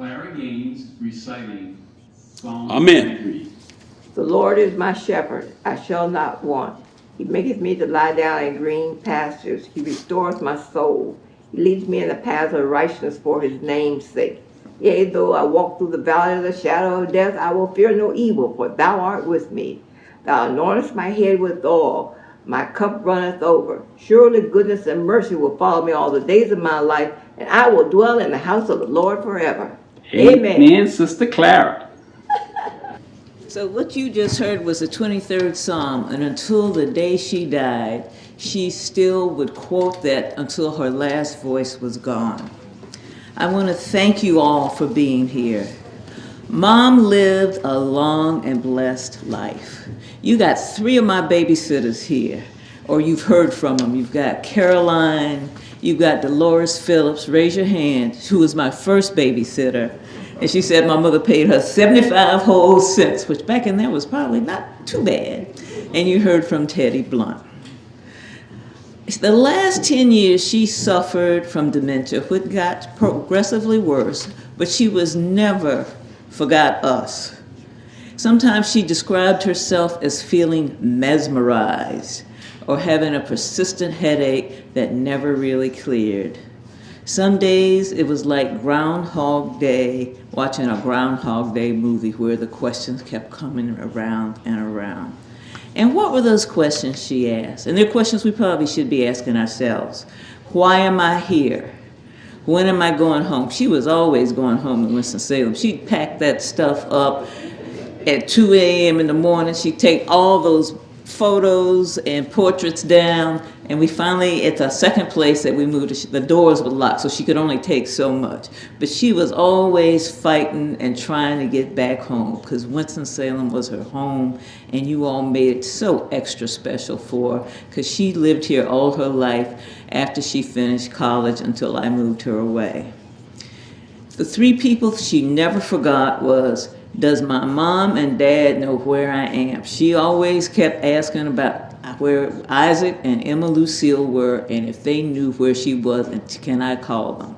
Clara Gaines reciting Psalm Amen. 23. The Lord is my shepherd, I shall not want. He maketh me to lie down in green pastures. He restores my soul. He leads me in the paths of righteousness for his name's sake. Yea, though I walk through the valley of the shadow of death, I will fear no evil, for thou art with me. Thou anointest my head with oil. My cup runneth over. Surely goodness and mercy will follow me all the days of my life, and I will dwell in the house of the Lord forever. Amen, Sister Clara. So what you just heard was the 23rd Psalm, and until the day she died, she still would quote that until her last voice was gone. I want to thank you all for being here. Mom lived a long and blessed life. You got 3 of my babysitters here, or you've heard from them. You've got Caroline, you've got Dolores Phillips, raise your hand, who was my first babysitter. And she said my mother paid her 75 whole cents, which back in there was probably not too bad. And you heard from Teddy Blunt. The last 10 years, she suffered from dementia, which got progressively worse, but she was never forgot us. Sometimes she described herself as feeling mesmerized or having a persistent headache that never really cleared. Some days it was like Groundhog Day, watching a Groundhog Day movie where the questions kept coming around and around. And what were those questions she asked? And they're questions we probably should be asking ourselves. Why am I here? When am I going home? She was always going home in Winston-Salem. She'd pack that stuff up at 2 a.m. in the morning. She'd take all those photos and portraits down, and we finally, at the second place that we moved, the doors were locked, so she could only take so much. But she was always fighting and trying to get back home, because Winston-Salem was her home, and you all made it so extra special for her, because she lived here all her life after she finished college until I moved her away. The 3 people she never forgot was, does my mom and dad know where I am? She always kept asking about where Isaac and Emma Lucille were and if they knew where she was and can I call them.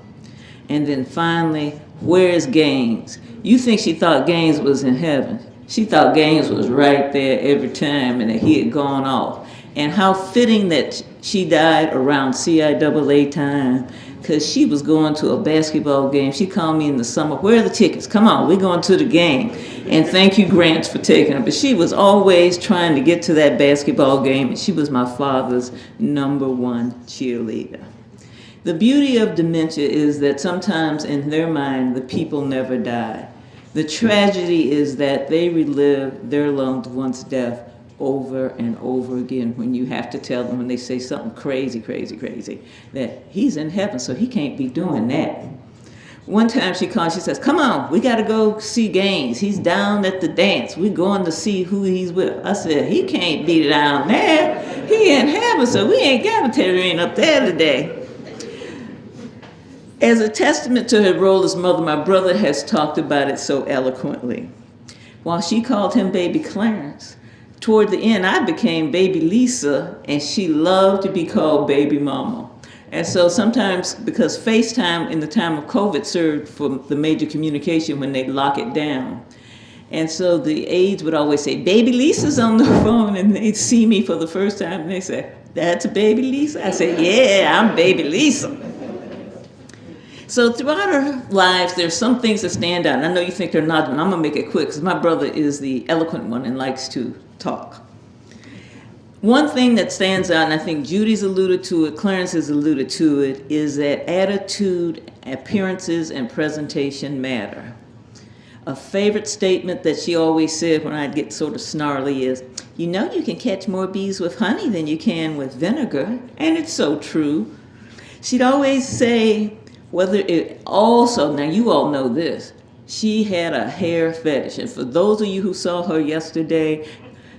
And then finally, where is Gaines? You think she thought Gaines was in heaven. She thought Gaines was right there every time and that he had gone off. And how fitting that she died around CIAA time, because she was going to a basketball game. She called me in the summer, where are the tickets? Come on, we're going to the game. And thank you, Grants, for taking her. But she was always trying to get to that basketball game, and she was my father's #1 cheerleader. The beauty of dementia is that sometimes in their mind, the people never die. The tragedy is that they relive their loved one's death over and over again when you have to tell them, when they say something crazy, that he's in heaven, so he can't be doing that. One time she called, she says, come on, we got to go see Gaines. He's down at the dance. We're going to see who he's with. I said, he can't be down there. He in heaven, so we ain't got to tell him up there today. As a testament to her role as mother, my brother has talked about it so eloquently. While she called him baby Clarence, toward the end, I became baby Lisa, and she loved to be called baby mama. And so sometimes, because FaceTime in the time of COVID served for the major communication when they lock it down. And so the aides would always say, baby Lisa's on the phone, and they'd see me for the first time, and they say, that's baby Lisa? I said, yeah, I'm baby Lisa. So throughout her lives, there's some things that stand out. And I know you think they're not, but I'm going to make it quick because my brother is the eloquent one and likes to talk. One thing that stands out, and I think Judy's alluded to it, Clarence has alluded to it, is that attitude, appearances, and presentation matter. A favorite statement that she always said when I'd get sort of snarly is, you know you can catch more bees with honey than you can with vinegar. And it's so true. She'd always say, whether it also, now you all know this, she had a hair fetish. And for those of you who saw her yesterday,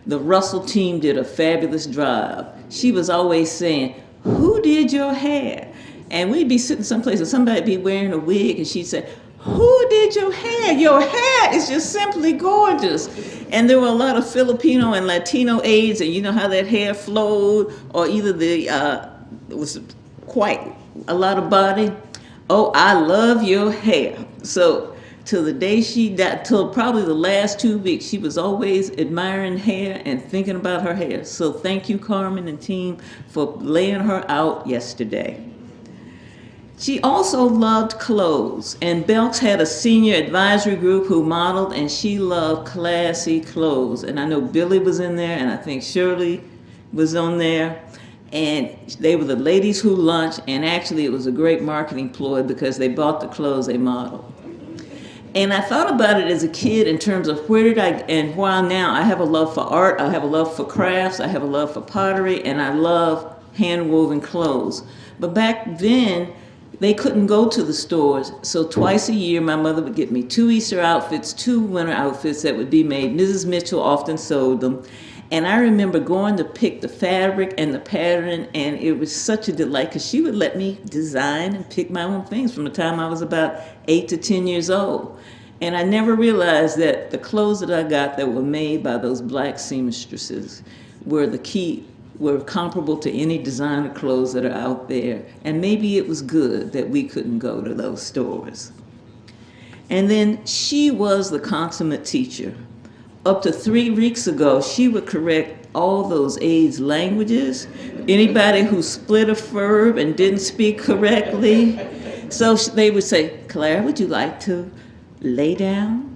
the Russell team did a fabulous job. She was always saying, who did your hair? And we'd be sitting someplace and somebody'd be wearing a wig and she'd say, who did your hair? Your hair is just simply gorgeous. And there were a lot of Filipino and Latino aides, and you know how that hair flowed, or either it was quite a lot of body. Oh, I love your hair. So till the day she died, till probably the last 2 weeks. She was always admiring hair and thinking about her hair. So thank you, Carmen and team, for laying her out yesterday. She also loved clothes, and Belks had a senior advisory group who modeled, and she loved classy clothes. And I know Billy was in there, and I think Shirley was on there, and they were the ladies who lunched, and actually it was a great marketing ploy because they bought the clothes they modeled. And I thought about it as a kid in terms of where did I, and while now I have a love for art, I have a love for crafts, I have a love for pottery, and I love hand-woven clothes. But back then, they couldn't go to the stores, so twice a year my mother would get me 2 Easter outfits, 2 winter outfits that would be made. Mrs. Mitchell often sewed them. And I remember going to pick the fabric and the pattern, and it was such a delight because she would let me design and pick my own things from the time I was about 8 to 10 years old. And I never realized that the clothes that I got that were made by those black seamstresses were the key, were comparable to any designer clothes that are out there. And maybe it was good that we couldn't go to those stores. And then she was the consummate teacher. Up to 3 weeks ago, she would correct all those aides' languages. Anybody who split a verb and didn't speak correctly. So they would say, Clara, would you like to lay down?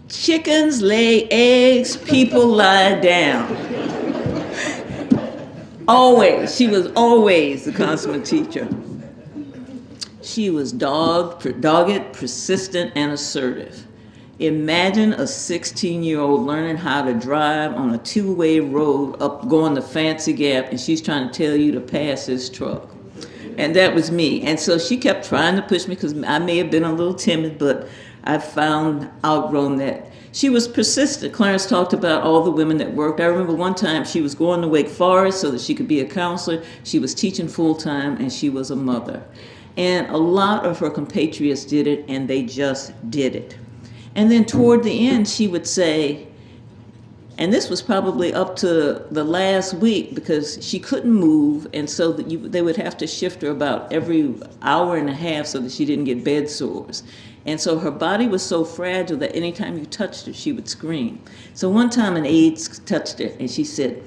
Chickens lay eggs, people lie down. Always, she was always the consummate teacher. She was dogged, persistent, and assertive. Imagine a 16-year-old learning how to drive on a 2-way road up going to Fancy Gap, and she's trying to tell you to pass this truck. And that was me. And so she kept trying to push me because I may have been a little timid, but I found outgrown that. She was persistent. Clarence talked about all the women that worked. I remember one time she was going to Wake Forest so that she could be a counselor. She was teaching full-time, and she was a mother. And a lot of her compatriots did it, and they just did it. And then toward the end, she would say, and this was probably up to the last week because she couldn't move, and so that they would have to shift her about every hour and a half so that she didn't get bed sores. And so her body was so fragile that anytime you touched her, she would scream. So one time an aide touched her, and she said,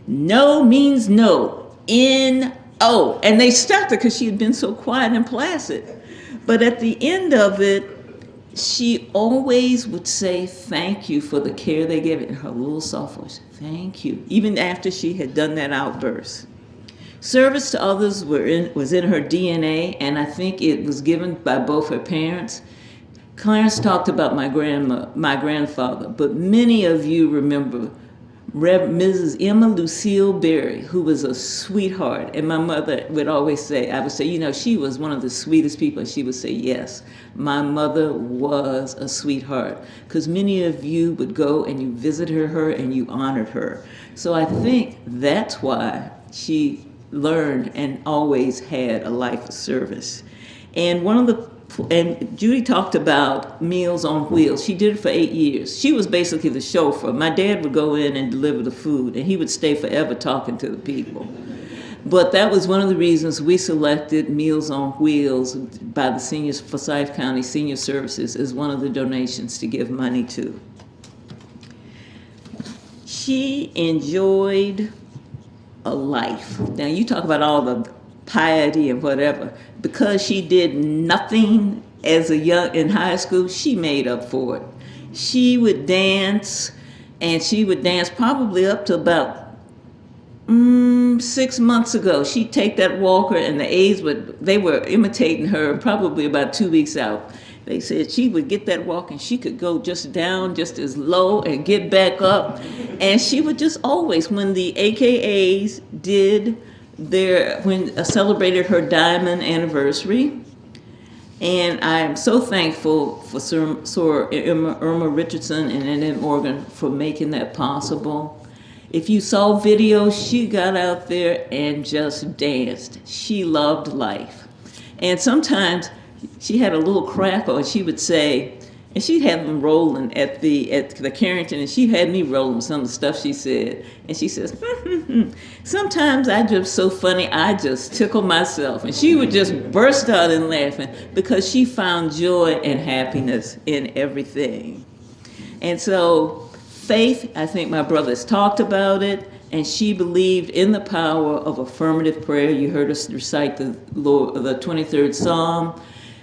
no means no, N-O. And they stopped her because she had been so quiet and placid. But at the end of it, she always would say thank you for the care they gave it in her little soft voice. Thank you, even after she had done that outburst. Service to others was in her DNA, and I think it was given by both her parents. Clarence talked about my grandfather, but many of you remember Mrs. Emma Lucille Berry, who was a sweetheart. And my mother would always say, I would say, you know, she was one of the sweetest people. And she would say, yes, my mother was a sweetheart. Because many of you would go and you visited her and you honored her. So I think that's why she learned and always had a life of service. And and Judy talked about Meals on Wheels. She did it for 8 years. She was basically the chauffeur. My dad would go in and deliver the food, and he would stay forever talking to the people. But that was one of the reasons we selected Meals on Wheels by the Forsyth County Senior Services as one of the donations to give money to. She enjoyed a life. Now, you talk about all the piety and whatever. Because she did nothing as in high school, she made up for it. She would dance, and she would dance probably up to about 6 months ago. She'd take that walker, and the aides they were imitating her probably about 2 weeks out. They said she would get that walk, and she could go just down, just as low, and get back up. And she would just always, when the AKAs celebrated her diamond anniversary, and I'm so thankful for Irma Richardson and Annette Morgan for making that possible. If you saw videos, she got out there and just danced. She loved life. And sometimes she had a little crackle, and she would say, And she'd have them rolling at the Carrington, and she had me rolling some of the stuff she said. And she says, sometimes I just so funny, I just tickle myself. And she would just burst out in laughing because she found joy and happiness in everything. And so faith, I think my brothers talked about it, and she believed in the power of affirmative prayer. You heard us recite the 23rd Psalm.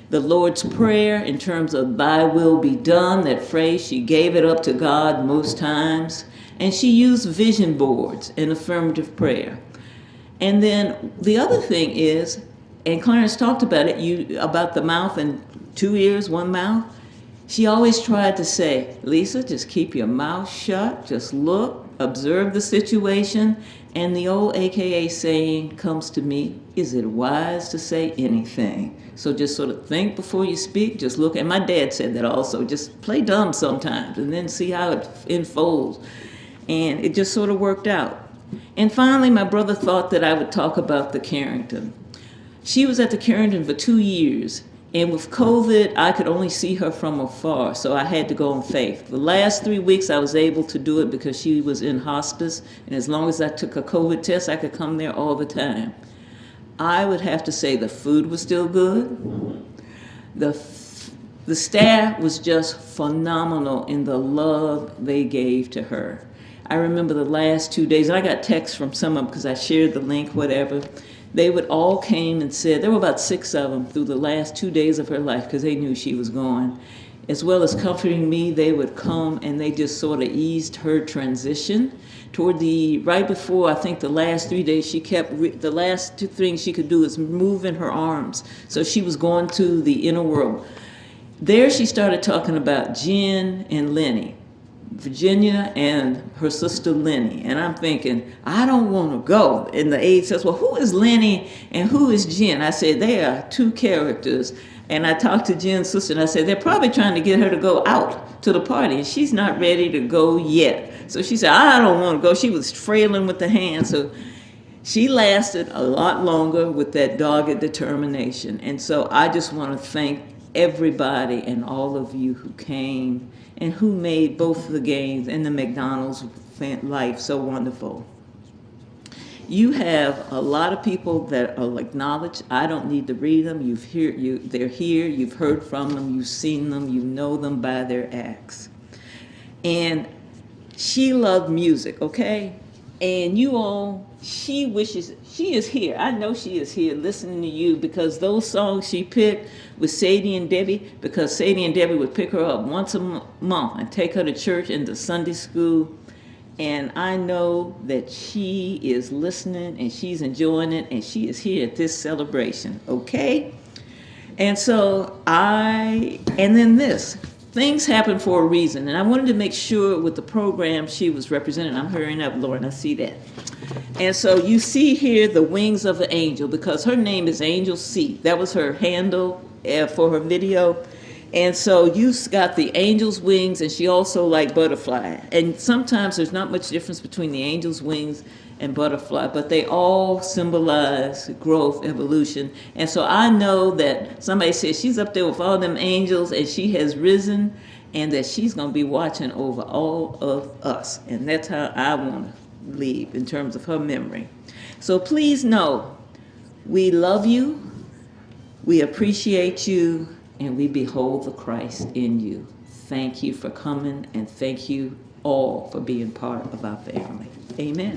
The Lord's Prayer, in terms of thy will be done, that phrase, she gave it up to God most times. And she used vision boards in affirmative prayer. And then the other thing is, and Clarence talked about it, about the mouth and 2 ears, 1 mouth. She always tried to say, Lisa, just keep your mouth shut, just look, observe the situation. And the old AKA saying comes to me, is it wise to say anything? So just sort of think before you speak, just look. And my dad said that also, just play dumb sometimes and then see how it unfolds. And it just sort of worked out. And finally, my brother thought that I would talk about the Carrington. She was at the Carrington for 2 years. And with COVID, I could only see her from afar, so I had to go on faith. The last 3 weeks, I was able to do it because she was in hospice, and as long as I took a COVID test, I could come there all the time. I would have to say the food was still good. The staff was just phenomenal in the love they gave to her. I remember the last 2 days, and I got texts from some of them because I shared the link, whatever. They would all came and said, there were about 6 of them through the last 2 days of her life because they knew she was gone. As well as comforting me, they would come and they just sort of eased her transition. Right before, I think the last 3 days, she kept, the last 2 things she could do is move in her arms. So she was going to the inner world. There she started talking about Jen and Lenny. Virginia and her sister Lenny. And I'm thinking, I don't want to go. And the aide says, well, who is Lenny and who is Jen? I said, they are 2 characters. And I talked to Jen's sister and I said, they're probably trying to get her to go out to the party and she's not ready to go yet. So she said, I don't want to go. She was frailing with the hand. So she lasted a lot longer with that dogged determination. And so I just want to thank everybody and all of you who came and who made both the Gaines and the McDonald's life so wonderful. You have a lot of people that are acknowledged. I don't need to read them. They're here. You've heard from them. You've seen them. You know them by their acts. And she loved music, okay? And you all, she is here. I know she is here listening to you because those songs she picked with Sadie and Debbie, because Sadie and Debbie would pick her up once a month and take her to church and to Sunday school. And I know that she is listening and she's enjoying it and she is here at this celebration, okay? And so and then this. Things happen for a reason, and I wanted to make sure with the program she was represented. I'm hurrying up, Lauren, I see that. And so you see here the wings of an angel, because her name is Angel C. That was her handle for her video. And so you got the angel's wings, and she also liked butterfly. And sometimes there's not much difference between the angel's wings and butterfly, but they all symbolize growth, evolution. And so I know that somebody says she's up there with all them angels and she has risen and that she's going to be watching over all of us. And that's how I want to leave in terms of her memory. So please know, we love you, we appreciate you, and we behold the Christ in you. Thank you for coming, and thank you all for being part of our family. Amen.